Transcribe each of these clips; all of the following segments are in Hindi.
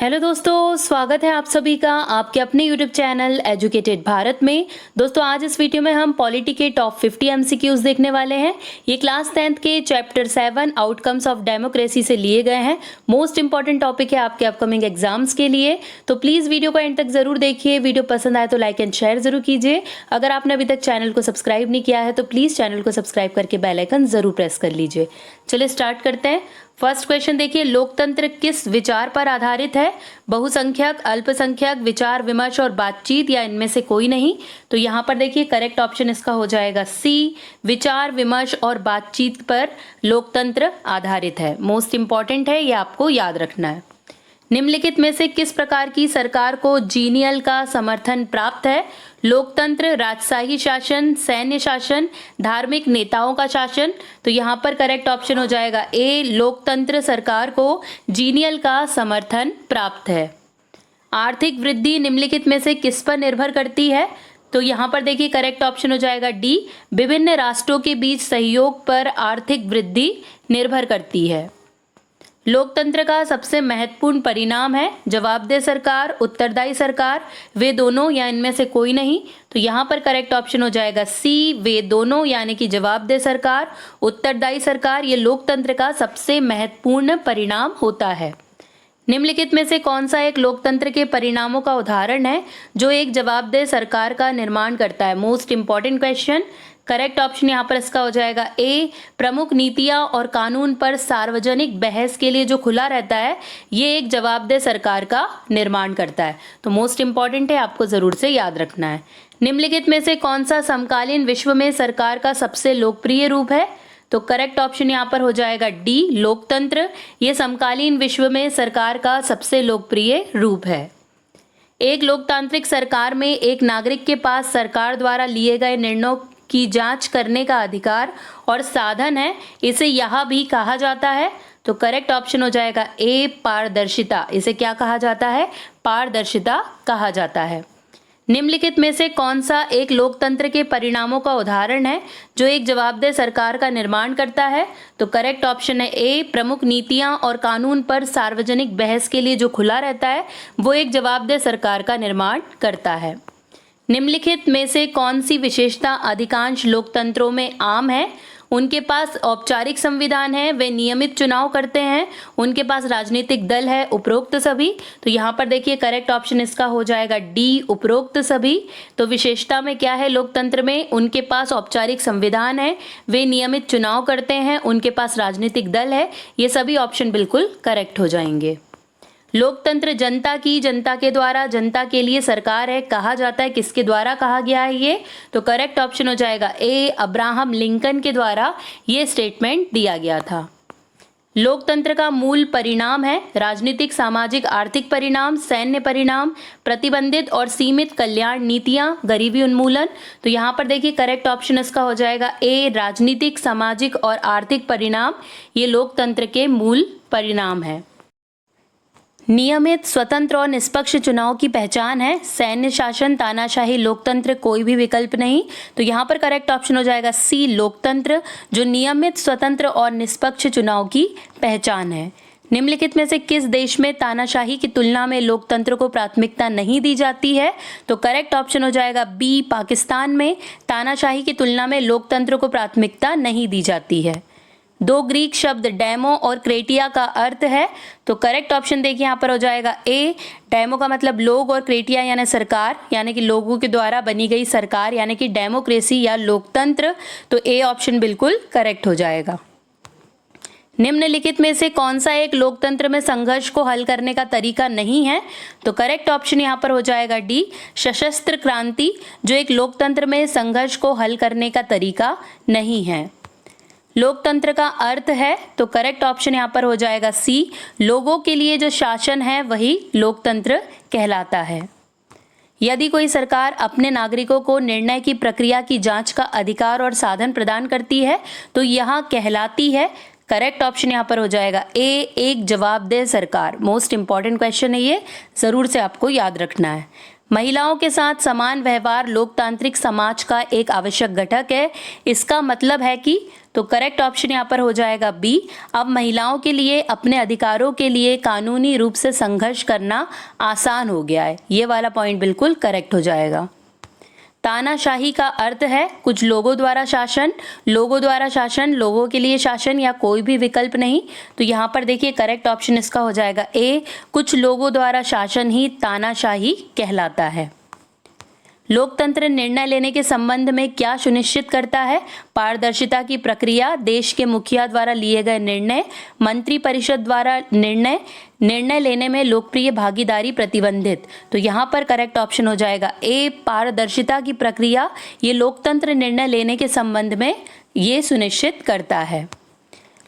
हेलो दोस्तों, स्वागत है आप सभी का आपके अपने यूट्यूब चैनल एजुकेटेड भारत में। दोस्तों आज इस वीडियो में हम पॉलिटी के टॉप 50 एमसीक्यूज देखने वाले हैं। ये क्लास 10th के चैप्टर 7 आउटकम्स ऑफ डेमोक्रेसी से लिए गए हैं। मोस्ट इंपॉर्टेंट टॉपिक है आपके अपकमिंग एग्जाम्स के लिए, तो प्लीज़ वीडियो को एंड तक जरूर देखिए। वीडियो पसंद आए तो लाइक एंड शेयर जरूर कीजिए। अगर आपने अभी तक चैनल को सब्सक्राइब नहीं किया है तो प्लीज़ चैनल को सब्सक्राइब करके बेल आइकन जरूर प्रेस कर लीजिए। चलिए स्टार्ट करते हैं। फर्स्ट क्वेश्चन देखिए, लोकतंत्र किस विचार पर आधारित है? बहुसंख्यक, अल्पसंख्यक, विचार विमर्श और बातचीत, या इनमें से कोई नहीं? तो यहाँ पर देखिए करेक्ट ऑप्शन इसका हो जाएगा सी, विचार विमर्श और बातचीत पर लोकतंत्र आधारित है। मोस्ट इंपॉर्टेंट है, ये आपको याद रखना है। निम्नलिखित में से किस प्रकार की सरकार को जीनियल का समर्थन प्राप्त है? लोकतंत्र, राजशाही शासन, सैन्य शासन, धार्मिक नेताओं का शासन। तो यहाँ पर करेक्ट ऑप्शन हो जाएगा ए, लोकतंत्र सरकार को जीनियल का समर्थन प्राप्त है। आर्थिक वृद्धि निम्नलिखित में से किस पर निर्भर करती है? तो यहाँ पर देखिए करेक्ट ऑप्शन हो जाएगा डी, विभिन्न राष्ट्रों के बीच सहयोग पर आर्थिक वृद्धि निर्भर करती है। लोकतंत्र का सबसे महत्वपूर्ण परिणाम है जवाबदेह सरकार, उत्तरदायी सरकार, वे दोनों या इनमें से कोई नहीं। तो यहाँ पर करेक्ट ऑप्शन हो जाएगा सी, वे दोनों, यानी कि जवाबदेह सरकार, उत्तरदायी सरकार, ये लोकतंत्र का सबसे महत्वपूर्ण परिणाम होता है। निम्नलिखित में से कौन सा एक लोकतंत्र के परिणामों का उदाहरण है जो एक जवाबदेह सरकार का निर्माण करता है? Most important question. Correct option यहाँ पर इसका हो जाएगा ए, प्रमुख नीतियां और कानून पर सार्वजनिक बहस के लिए जो खुला रहता है, ये एक जवाबदेह सरकार का निर्माण करता है। तो मोस्ट इंपॉर्टेंट है, आपको जरूर से याद रखना है। निम्नलिखित में से कौन सा समकालीन विश्व में सरकार का सबसे लोकप्रिय रूप है? तो करेक्ट ऑप्शन यहाँ पर हो जाएगा डी, लोकतंत्र। ये समकालीन विश्व में सरकार का सबसे लोकप्रिय रूप है। एक लोकतांत्रिक सरकार में एक नागरिक के पास सरकार द्वारा लिए गए निर्णयों की जांच करने का अधिकार और साधन है, इसे यह भी कहा जाता है। तो करेक्ट ऑप्शन हो जाएगा ए, पारदर्शिता। इसे क्या कहा जाता है? पारदर्शिता कहा जाता है। निम्नलिखित में से कौन सा एक लोकतंत्र के परिणामों का उदाहरण है जो एक जवाबदेह सरकार का निर्माण करता है? तो करेक्ट ऑप्शन है ए, प्रमुख नीतियां और कानून पर सार्वजनिक बहस के लिए जो खुला रहता है, वो एक जवाबदेह सरकार का निर्माण करता है। निम्नलिखित में से कौन सी विशेषता अधिकांश लोकतंत्रों में आम है? उनके पास औपचारिक संविधान है, वे नियमित चुनाव करते हैं, उनके पास राजनीतिक दल है, उपरोक्त सभी। तो यहाँ पर देखिए करेक्ट ऑप्शन इसका हो जाएगा डी, उपरोक्त सभी। तो विशेषता में क्या है लोकतंत्र में? उनके पास औपचारिक संविधान है, वे नियमित चुनाव करते हैं, उनके पास राजनीतिक दल है। ये सभी ऑप्शन बिल्कुल करेक्ट हो जाएंगे। लोकतंत्र जनता की, जनता के द्वारा, जनता के लिए सरकार है, कहा जाता है, किसके द्वारा कहा गया है ये? तो करेक्ट ऑप्शन हो जाएगा ए, अब्राहम लिंकन के द्वारा ये स्टेटमेंट दिया गया था। लोकतंत्र का मूल परिणाम है राजनीतिक, सामाजिक, आर्थिक परिणाम, सैन्य परिणाम, प्रतिबंधित और सीमित कल्याण नीतियां, गरीबी उन्मूलन। तो यहाँ पर देखिए करेक्ट ऑप्शन इसका हो जाएगा ए, राजनीतिक, सामाजिक और आर्थिक परिणाम, ये लोकतंत्र के मूल परिणाम है। नियमित, स्वतंत्र और निष्पक्ष चुनाव की पहचान है, सैन्य शासन, तानाशाही, लोकतंत्र, कोई भी विकल्प नहीं। तो यहाँ पर करेक्ट ऑप्शन हो जाएगा सी, लोकतंत्र, जो नियमित, स्वतंत्र और निष्पक्ष चुनाव की पहचान है। निम्नलिखित में से किस देश में तानाशाही की तुलना में लोकतंत्र को प्राथमिकता नहीं दी जाती है? तो करेक्ट ऑप्शन हो जाएगा बी, पाकिस्तान में तानाशाही की तुलना में लोकतंत्र को प्राथमिकता नहीं दी जाती है। दो ग्रीक शब्द डेमो और क्रेटिया का अर्थ है। तो करेक्ट ऑप्शन देखिए यहाँ पर हो जाएगा ए, डेमो का मतलब लोग और क्रेटिया यानी सरकार, यानी कि लोगों के द्वारा बनी गई सरकार, यानी कि डेमोक्रेसी या लोकतंत्र। तो ए ऑप्शन बिल्कुल करेक्ट हो जाएगा। निम्नलिखित में से कौन सा एक लोकतंत्र में संघर्ष को हल करने का तरीका नहीं है? तो करेक्ट ऑप्शन यहाँ पर हो जाएगा डी, सशस्त्र क्रांति, जो एक लोकतंत्र में संघर्ष को हल करने का तरीका नहीं है। लोकतंत्र का अर्थ है, तो करेक्ट ऑप्शन यहाँ पर हो जाएगा सी, लोगों के लिए जो शासन है वही लोकतंत्र कहलाता है। यदि कोई सरकार अपने नागरिकों को निर्णय की प्रक्रिया की जांच का अधिकार और साधन प्रदान करती है तो यह कहलाती है करेक्ट ऑप्शन यहाँ पर हो जाएगा ए, एक जवाबदेह सरकार। मोस्ट इंपॉर्टेंट क्वेश्चन है ये, जरूर से आपको याद रखना है। महिलाओं के साथ समान व्यवहार लोकतांत्रिक समाज का एक आवश्यक घटक है, इसका मतलब है कि, तो करेक्ट ऑप्शन यहाँ पर हो जाएगा बी। अब महिलाओं के लिए अपने अधिकारों के लिए कानूनी रूप से संघर्ष करना आसान हो गया है, ये वाला पॉइंट बिल्कुल करेक्ट हो जाएगा। तानाशाही का अर्थ है कुछ लोगों द्वारा शासन, लोगों द्वारा शासन, लोगों के लिए शासन या कोई भी विकल्प नहीं। तो यहाँ पर देखिए करेक्ट ऑप्शन इसका हो जाएगा ए, कुछ लोगों द्वारा शासन ही तानाशाही कहलाता है। लोकतंत्र निर्णय लेने के संबंध में क्या सुनिश्चित करता है? पारदर्शिता की प्रक्रिया, देश के मुखिया द्वारा लिए गए निर्णय, मंत्री परिषद द्वारा निर्णय लेने में लोकप्रिय भागीदारी प्रतिबंधित। तो यहाँ पर करेक्ट ऑप्शन हो जाएगा ए, पारदर्शिता की प्रक्रिया, ये लोकतंत्र निर्णय लेने के संबंध में ये सुनिश्चित करता है।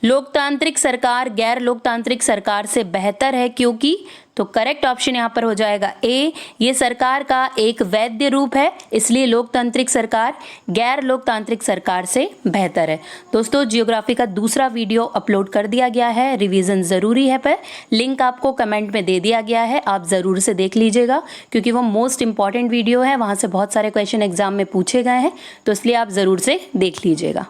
लोकतांत्रिक सरकार गैर लोकतांत्रिक सरकार से बेहतर है क्योंकि, तो करेक्ट ऑप्शन यहाँ पर हो जाएगा ए, ये सरकार का एक वैध रूप है, इसलिए लोकतांत्रिक सरकार गैर लोकतांत्रिक सरकार से बेहतर है। दोस्तों जियोग्राफी का दूसरा वीडियो अपलोड कर दिया गया है, रिवीजन ज़रूरी है पर लिंक आपको कमेंट में दे दिया गया है, आप ज़रूर से देख लीजिएगा क्योंकि वो मोस्ट इंपॉर्टेंट वीडियो है, वहाँ से बहुत सारे क्वेश्चन एग्जाम में पूछे गए हैं, तो इसलिए आप ज़रूर से देख लीजिएगा।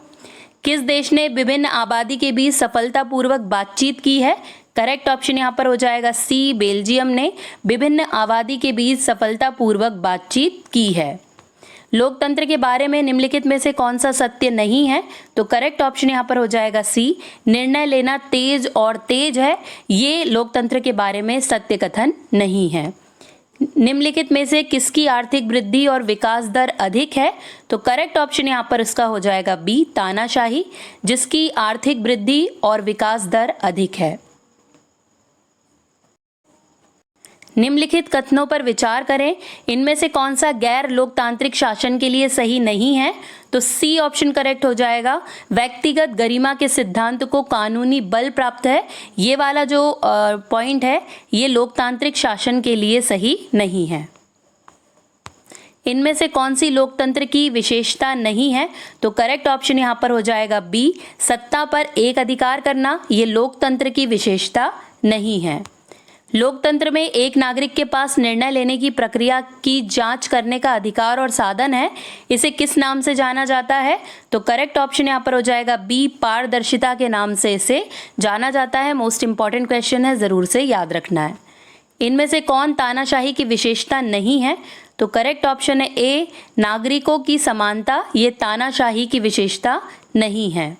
किस देश ने विभिन्न आबादी के बीच सफलतापूर्वक बातचीत की है? करेक्ट ऑप्शन यहाँ पर हो जाएगा सी, बेल्जियम ने विभिन्न आबादी के बीच सफलतापूर्वक बातचीत की है। लोकतंत्र के बारे में निम्नलिखित में से कौन सा सत्य नहीं है? तो करेक्ट ऑप्शन यहाँ पर हो जाएगा सी, निर्णय लेना तेज है, ये लोकतंत्र के बारे में सत्य कथन नहीं है। निम्नलिखित में से किसकी आर्थिक वृद्धि और विकास दर अधिक है? तो करेक्ट ऑप्शन यहाँ पर इसका हो जाएगा बी, तानाशाही, जिसकी आर्थिक वृद्धि और विकास दर अधिक है। निम्नलिखित कथनों पर विचार करें, इनमें से कौन सा गैर लोकतांत्रिक शासन के लिए सही नहीं है? तो सी ऑप्शन करेक्ट हो जाएगा, व्यक्तिगत गरिमा के सिद्धांत को कानूनी बल प्राप्त है, ये वाला जो पॉइंट है ये लोकतांत्रिक शासन के लिए सही नहीं है। इनमें से कौन सी लोकतंत्र की विशेषता नहीं है? तो करेक्ट ऑप्शन यहाँ पर हो जाएगा बी, सत्ता पर एक अधिकार करना, ये लोकतंत्र की विशेषता नहीं है। लोकतंत्र में एक नागरिक के पास निर्णय लेने की प्रक्रिया की जांच करने का अधिकार और साधन है, इसे किस नाम से जाना जाता है? तो करेक्ट ऑप्शन यहाँ पर हो जाएगा बी, पारदर्शिता के नाम से इसे जाना जाता है। मोस्ट इंपॉर्टेंट क्वेश्चन है, जरूर से याद रखना है। इनमें से कौन तानाशाही की विशेषता नहीं है? तो करेक्ट ऑप्शन है ए, नागरिकों की समानता, ये तानाशाही की विशेषता नहीं है।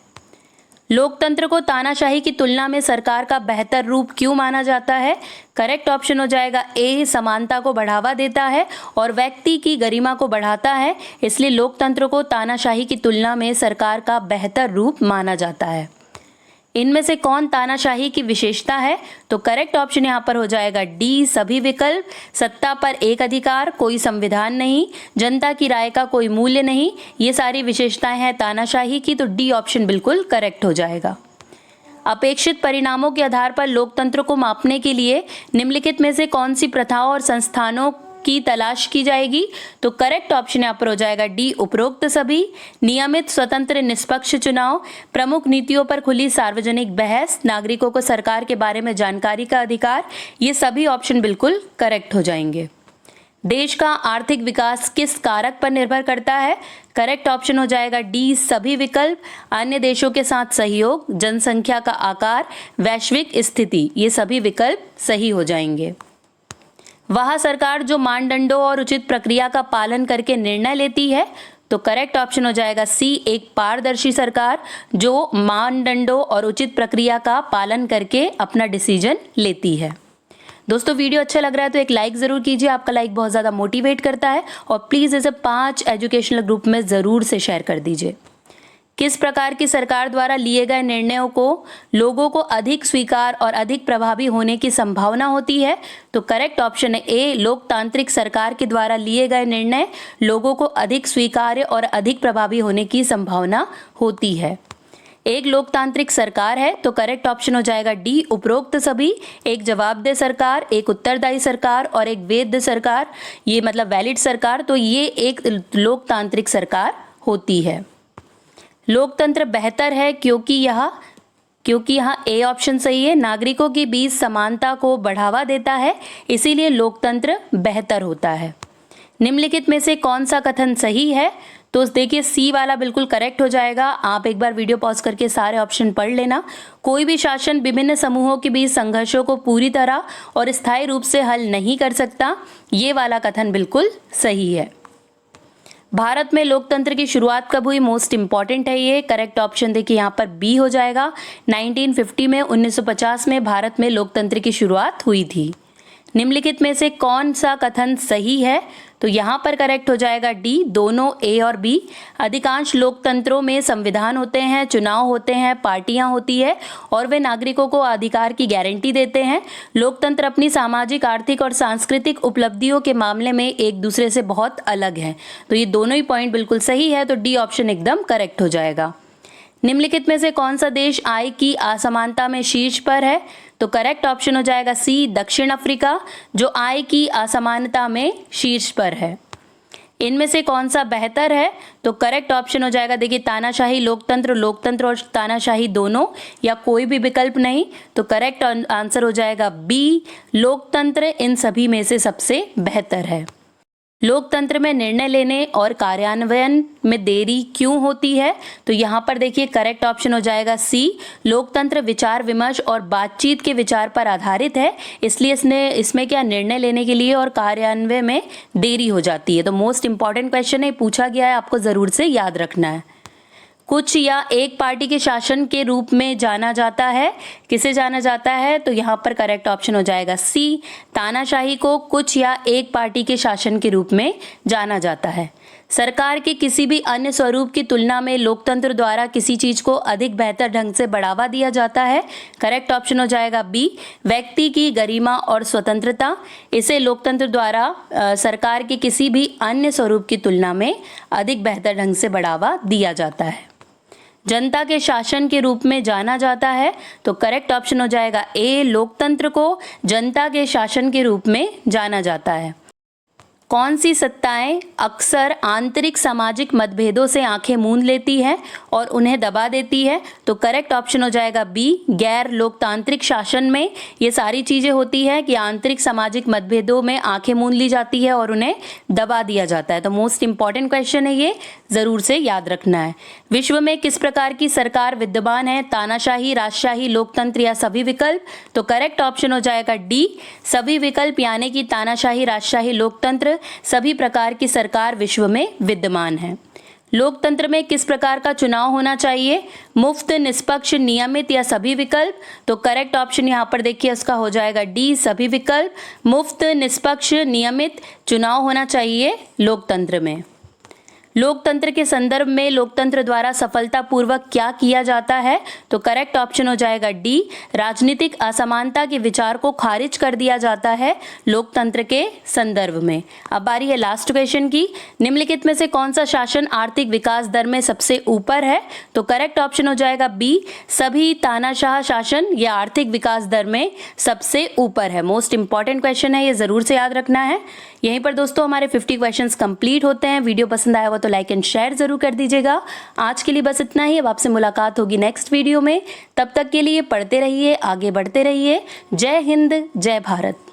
लोकतंत्र को तानाशाही की तुलना में सरकार का बेहतर रूप क्यों माना जाता है? करेक्ट ऑप्शन हो जाएगा ए, समानता को बढ़ावा देता है और व्यक्ति की गरिमा को बढ़ाता है, इसलिए लोकतंत्र को तानाशाही की तुलना में सरकार का बेहतर रूप माना जाता है। इनमें से कौन तानाशाही की विशेषता है? तो करेक्ट ऑप्शन यहाँ पर हो जाएगा डी, सभी विकल्प, सत्ता पर एक अधिकार, कोई संविधान नहीं, जनता की राय का कोई मूल्य नहीं, ये सारी विशेषताएं हैं तानाशाही की, तो डी ऑप्शन बिल्कुल करेक्ट हो जाएगा। अपेक्षित परिणामों के आधार पर लोकतंत्र को मापने के लिए निम्नलिखित में से कौन सी प्रथाओं और संस्थानों की तलाश की जाएगी? तो करेक्ट ऑप्शन यहाँ पर हो जाएगा डी, उपरोक्त सभी। नियमित स्वतंत्र निष्पक्ष चुनाव, प्रमुख नीतियों पर खुली सार्वजनिक बहस, नागरिकों को सरकार के बारे में जानकारी का अधिकार, ये सभी ऑप्शन बिल्कुल करेक्ट हो जाएंगे। देश का आर्थिक विकास किस कारक पर निर्भर करता है? करेक्ट ऑप्शन हो जाएगा डी, सभी विकल्प। अन्य देशों के साथ सहयोग, जनसंख्या का आकार, वैश्विक स्थिति, ये सभी विकल्प सही हो जाएंगे। वह सरकार जो मानदंडों और उचित प्रक्रिया का पालन करके निर्णय लेती है, तो करेक्ट ऑप्शन हो जाएगा सी, एक पारदर्शी सरकार जो मानदंडों और उचित प्रक्रिया का पालन करके अपना डिसीजन लेती है। दोस्तों वीडियो अच्छा लग रहा है तो एक लाइक ज़रूर कीजिए, आपका लाइक बहुत ज़्यादा मोटिवेट करता है, और प्लीज़ इसे 5 एजुकेशनल ग्रुप में ज़रूर से शेयर कर दीजिए। किस प्रकार की सरकार द्वारा लिए गए निर्णयों को लोगों को अधिक स्वीकार और अधिक प्रभावी होने की संभावना होती है? तो करेक्ट ऑप्शन है ए, लोकतांत्रिक सरकार के द्वारा लिए गए निर्णय लोगों को अधिक स्वीकार्य और अधिक प्रभावी होने की संभावना होती है। एक लोकतांत्रिक सरकार है, तो करेक्ट ऑप्शन हो जाएगा डी, उपरोक्त सभी। एक जवाबदेह सरकार, एक उत्तरदायी सरकार और एक वैध सरकार, ये मतलब वैलिड सरकार, तो ये एक लोकतांत्रिक सरकार होती है। लोकतंत्र बेहतर है क्योंकि यह, क्योंकि यहाँ ए ऑप्शन सही है, नागरिकों के बीच समानता को बढ़ावा देता है, इसीलिए लोकतंत्र बेहतर होता है। निम्नलिखित में से कौन सा कथन सही है? तो देखिए सी वाला बिल्कुल करेक्ट हो जाएगा। आप एक बार वीडियो पॉज करके सारे ऑप्शन पढ़ लेना। कोई भी शासन विभिन्न समूहों के बीच संघर्षों को पूरी तरह और स्थायी रूप से हल नहीं कर सकता, ये वाला कथन बिल्कुल सही है। भारत में लोकतंत्र की शुरुआत कब हुई? मोस्ट इंपॉर्टेंट है ये। करेक्ट ऑप्शन देखिए यहाँ पर बी हो जाएगा। 1950 में 1950 में भारत में लोकतंत्र की शुरुआत हुई थी। निम्नलिखित में से कौन सा कथन सही है? तो यहाँ पर करेक्ट हो जाएगा डी, दोनों ए और बी। अधिकांश लोकतंत्रों में संविधान होते हैं, चुनाव होते हैं, पार्टियां होती है और वे नागरिकों को अधिकार की गारंटी देते हैं। लोकतंत्र अपनी सामाजिक, आर्थिक और सांस्कृतिक उपलब्धियों के मामले में एक दूसरे से बहुत अलग है। तो ये दोनों ही पॉइंट बिल्कुल सही है, तो डी ऑप्शन एकदम करेक्ट हो जाएगा। निम्नलिखित में से कौन सा देश आय की असमानता में शीर्ष पर है? तो करेक्ट ऑप्शन हो जाएगा सी, दक्षिण अफ्रीका, जो आय की असमानता में शीर्ष पर है। इनमें से कौन सा बेहतर है? तो करेक्ट ऑप्शन हो जाएगा देखिए तानाशाही लोकतंत्र, लोकतंत्र और तानाशाही दोनों, या कोई भी विकल्प नहीं। तो करेक्ट आंसर हो जाएगा बी, लोकतंत्र इन सभी में से सबसे बेहतर है। लोकतंत्र में निर्णय लेने और कार्यान्वयन में देरी क्यों होती है? तो यहाँ पर देखिए करेक्ट ऑप्शन हो जाएगा सी, लोकतंत्र विचार विमर्श और बातचीत के विचार पर आधारित है, इसलिए इसमें क्या निर्णय लेने के लिए और कार्यान्वयन में देरी हो जाती है। तो मोस्ट इंपॉर्टेंट क्वेश्चन है, पूछा गया है, आपको जरूर से याद रखना है। कुछ या एक पार्टी के शासन के रूप में जाना जाता है, किसे जाना जाता है? तो यहाँ पर करेक्ट ऑप्शन हो जाएगा सी, तानाशाही को कुछ या एक पार्टी के शासन के रूप में जाना जाता है। सरकार के किसी भी अन्य स्वरूप की तुलना में लोकतंत्र द्वारा किसी चीज को अधिक बेहतर ढंग से बढ़ावा दिया जाता है। करेक्ट ऑप्शन हो जाएगा बी, व्यक्ति की गरिमा और स्वतंत्रता, इसे लोकतंत्र द्वारा सरकार के किसी भी अन्य स्वरूप की तुलना में अधिक बेहतर ढंग से बढ़ावा दिया जाता है। जनता के शासन के रूप में जाना जाता है, तो करेक्ट ऑप्शन हो जाएगा ए, लोकतंत्र को जनता के शासन के रूप में जाना जाता है। कौन सी सत्ताएं अक्सर आंतरिक सामाजिक मतभेदों से आंखें मूंद लेती है और उन्हें दबा देती है? तो करेक्ट ऑप्शन हो जाएगा बी, गैर लोकतांत्रिक शासन में ये सारी चीजें होती है कि आंतरिक सामाजिक मतभेदों में आंखें मूंद ली जाती है और उन्हें दबा दिया जाता है। तो मोस्ट इंपॉर्टेंट क्वेश्चन है ये, जरूर से याद रखना है। विश्व में किस प्रकार की सरकार विद्यमान है? तानाशाही, राजशाही, लोकतंत्र या सभी विकल्प? तो करेक्ट ऑप्शन हो जाएगा डी, सभी विकल्प, यानी कि तानाशाही, राजशाही, लोकतंत्र सभी प्रकार की सरकार विश्व में विद्यमान है। लोकतंत्र में किस प्रकार का चुनाव होना चाहिए? मुफ्त, निष्पक्ष, नियमित या सभी विकल्प? तो करेक्ट ऑप्शन यहाँ पर देखिए उसका हो जाएगा डी, सभी विकल्प। मुफ्त, निष्पक्ष, नियमित चुनाव होना चाहिए लोकतंत्र में। लोकतंत्र के संदर्भ में लोकतंत्र द्वारा सफलतापूर्वक क्या किया जाता है? तो करेक्ट ऑप्शन हो जाएगा डी, राजनीतिक असमानता के विचार को खारिज कर दिया जाता है लोकतंत्र के संदर्भ में। अब बारी है लास्ट क्वेश्चन की। निम्नलिखित में से कौन सा शासन आर्थिक विकास दर में सबसे ऊपर है? तो करेक्ट ऑप्शन हो जाएगा बी, सभी तानाशाह शासन ये आर्थिक विकास दर में सबसे ऊपर है। मोस्ट इंपॉर्टेंट क्वेश्चन है, ये जरूर से याद रखना है। यहीं पर दोस्तों हमारे 50 क्वेश्चंस कंप्लीट होते हैं। वीडियो पसंद आया हो तो लाइक एंड शेयर जरूर कर दीजिएगा। आज के लिए बस इतना ही। अब आपसे मुलाकात होगी नेक्स्ट वीडियो में। तब तक के लिए पढ़ते रहिए, आगे बढ़ते रहिए। जय हिंद, जय भारत।